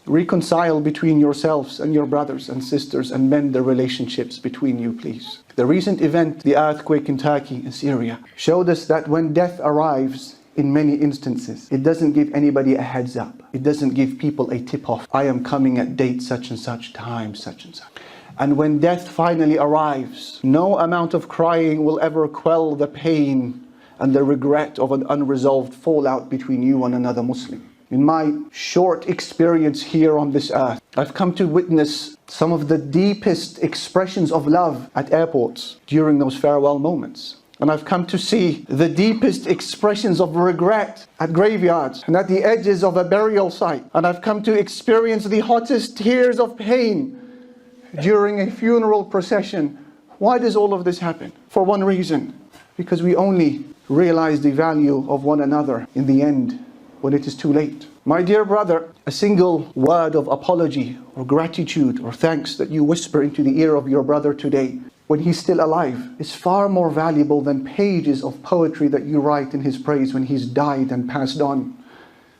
Reconcile between yourselves and your brothers and sisters and mend the relationships between you, please. The recent event, the earthquake in Turkey and Syria, showed us that when death arrives, in many instances, it doesn't give anybody a heads up. It doesn't give people a tip off. I am coming at date such and such, time such and such. And when death finally arrives, no amount of crying will ever quell the pain and the regret of an unresolved fallout between you and another Muslim. In my short experience here on this earth, I've come to witness some of the deepest expressions of love at airports during those farewell moments. And I've come to see the deepest expressions of regret at graveyards and at the edges of a burial site. And I've come to experience the hottest tears of pain during a funeral procession. Why does all of this happen? For one reason, because we only realize the value of one another in the end when it is too late. My dear brother, a single word of apology or gratitude or thanks that you whisper into the ear of your brother today when he's still alive is far more valuable than pages of poetry that you write in his praise when he's died and passed on.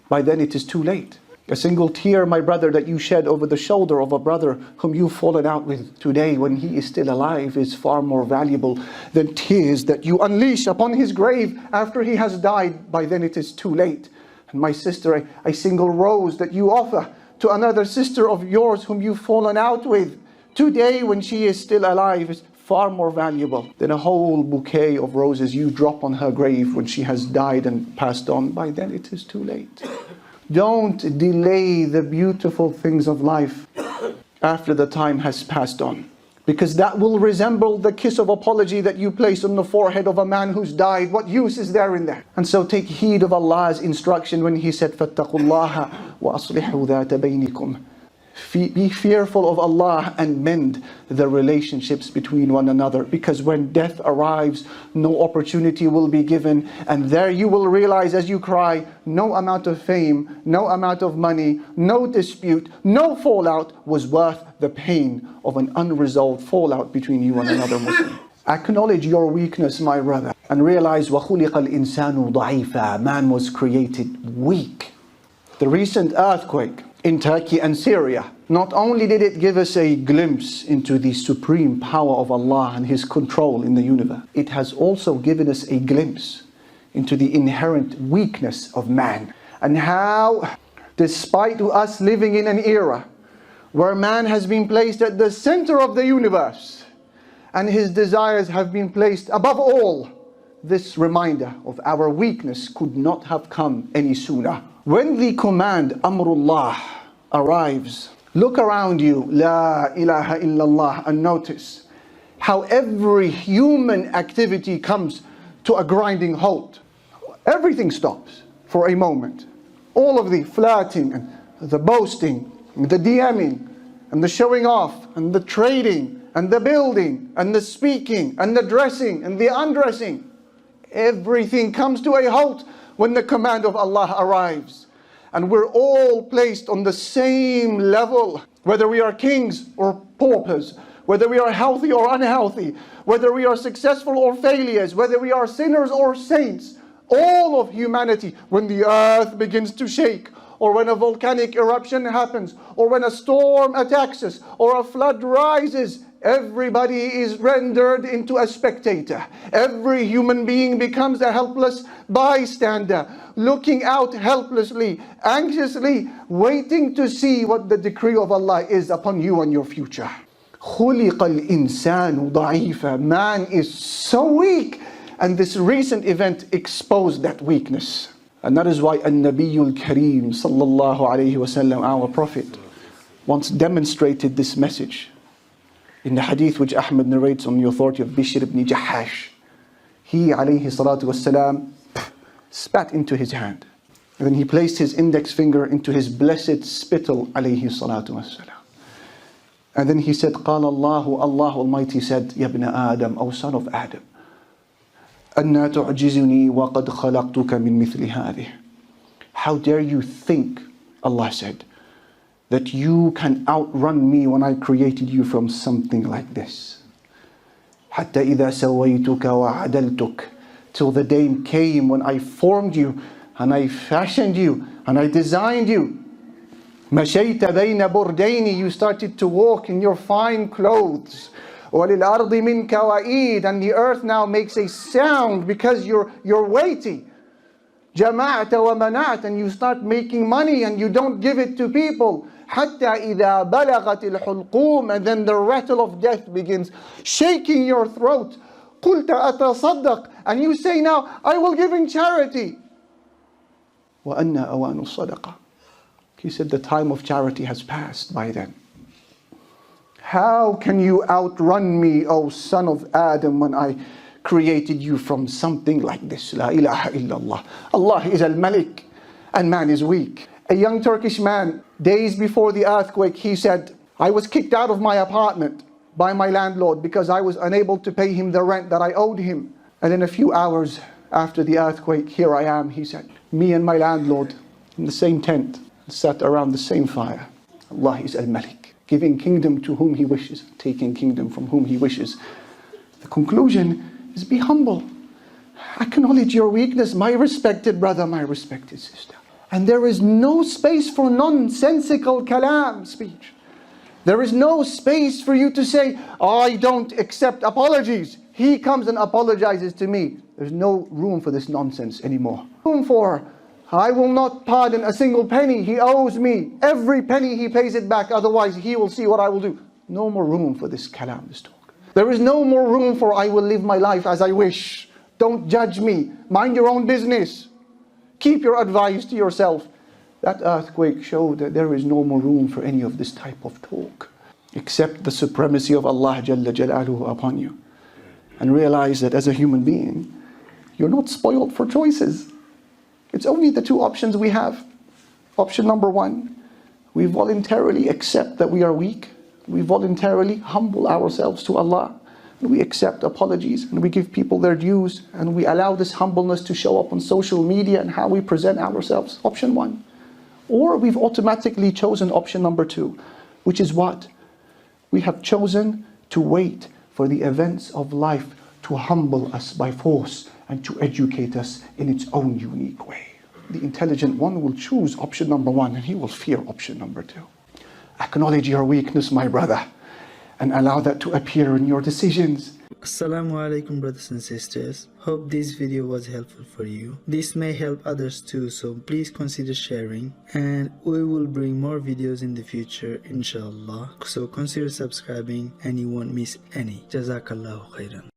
By then it is too late. A single tear, my brother, that you shed over the shoulder of a brother whom you've fallen out with today when he is still alive is far more valuable than tears that you unleash upon his grave after he has died. By then it is too late. And my sister, a single rose that you offer to another sister of yours whom you've fallen out with today when she is still alive is far more valuable than a whole bouquet of roses you drop on her grave when she has died and passed on. By then it is too late. Don't delay the beautiful things of life after the time has passed on, because that will resemble the kiss of apology that you place on the forehead of a man who's died. What use is there in that? And so take heed of Allah's instruction when He said, فَاتَّقُوا اللَّهَ وَأَصْلِحُوا ذَاتَ بَيْنِكُمْ. Be fearful of Allah and mend the relationships between one another, because when death arrives, no opportunity will be given, and there you will realize as you cry, no amount of fame, no amount of money, no dispute, no fallout was worth the pain of an unresolved fallout between you and another Muslim. Acknowledge your weakness, my brother, and realize وَخُلِقَ الْإِنسَانُ ضَعِيفًا. Man was created weak. The recent earthquake in Turkey and Syria, not only did it give us a glimpse into the supreme power of Allah and His control in the universe, it has also given us a glimpse into the inherent weakness of man, and how, despite us living in an era where man has been placed at the center of the universe and his desires have been placed above all, this reminder of our weakness could not have come any sooner. When the command Amrullah arrives, look around you, La ilaha illallah, and notice how every human activity comes to a grinding halt. Everything stops for a moment. All of the flirting and the boasting, and the DMing, and the showing off, and the trading, and the building, and the speaking, and the dressing, and the undressing. Everything comes to a halt when the command of Allah arrives. And we're all placed on the same level, whether we are kings or paupers, whether we are healthy or unhealthy, whether we are successful or failures, whether we are sinners or saints. All of humanity, when the earth begins to shake, or when a volcanic eruption happens, or when a storm attacks us, or a flood rises, everybody is rendered into a spectator. Every human being becomes a helpless bystander, looking out helplessly, anxiously, waiting to see what the decree of Allah is upon you and your future. خُلِقَ الْإِنسَانُ ضَعِيفًا. Man is so weak, and this recent event exposed that weakness. And that is why An-Nabiyul Kareem sallallahu alayhi wasallam, our Prophet, once demonstrated this message in the hadith which Ahmad narrates on the authority of Bishr ibn Jahash. He alayhi salatu wasalam spat into his hand, and then he placed his index finger into his blessed spittle alayhi salatu wasalam. And then he said, قال الله, Allah Almighty said, Ya ibn Adam, O son of Adam, أَنَّا تُعْجِزُنِي وَقَدْ خَلَقْتُكَ مِنْ مِثْلِ هَذِهِ. How dare you think, Allah said, that you can outrun me when I created you from something like this. حَتَّى إِذَا سَوَيْتُكَ وَعَدَلْتُكَ. Till the day came when I formed you, and I fashioned you, and I designed you. مشيت بين بردين, you started to walk in your fine clothes. وَلِلْأَرْضِ مِنْكَ وَإِيدٍ, and the earth now makes a sound because you're weighty. جَمَعْتَ وَمَنَعْتَ, and you start making money and you don't give it to people. حَتَّى إِذَا بَلَغَتِ الْحُلْقُومِ, and then the rattle of death begins shaking your throat. قُلْتَ أَتَصَدَّقْ, and you say now, I will give in charity. وَأَنَّ أَوَانُ الصَّدَقَةِ, he said the time of charity has passed by then. How can you outrun me, O son of Adam, when I created you from something like this? La ilaha illallah. Allah is al-Malik and man is weak. A young Turkish man, days before the earthquake, he said, I was kicked out of my apartment by my landlord because I was unable to pay him the rent that I owed him. And in a few hours after the earthquake, here I am, he said, me and my landlord in the same tent, sat around the same fire. Allah is al-Malik, giving kingdom to whom He wishes, taking kingdom from whom He wishes. The conclusion is be humble. Acknowledge your weakness, my respected brother, my respected sister. And there is no space for nonsensical kalam, speech. There is no space for you to say, I don't accept apologies. He comes and apologizes to me. There's no room for this nonsense anymore. Room for, I will not pardon a single penny he owes me. Every penny he pays it back, otherwise he will see what I will do. No more room for this kalam, this talk. There is no more room for I will live my life as I wish. Don't judge me. Mind your own business. Keep your advice to yourself. That earthquake showed that there is no more room for any of this type of talk. Accept the supremacy of Allah Jalla Jalaluhu upon you. And realize that as a human being, you're not spoiled for choices. It's only the two options we have. Option number one, we voluntarily accept that we are weak. We voluntarily humble ourselves to Allah. And we accept apologies and we give people their dues. And we allow this humbleness to show up on social media and how we present ourselves. Option one. Or we've automatically chosen option number two, which is what? We have chosen to wait for the events of life to humble us by force and to educate us in its own unique way. The intelligent one will choose option number one and he will fear option number two. Acknowledge your weakness, my brother, and allow that to appear in your decisions. Assalamu alaikum, brothers and sisters. Hope this video was helpful for you. This may help others too, so please consider sharing, and we will bring more videos in the future, inshallah. So consider subscribing and you won't miss any. Jazakallahu khairan.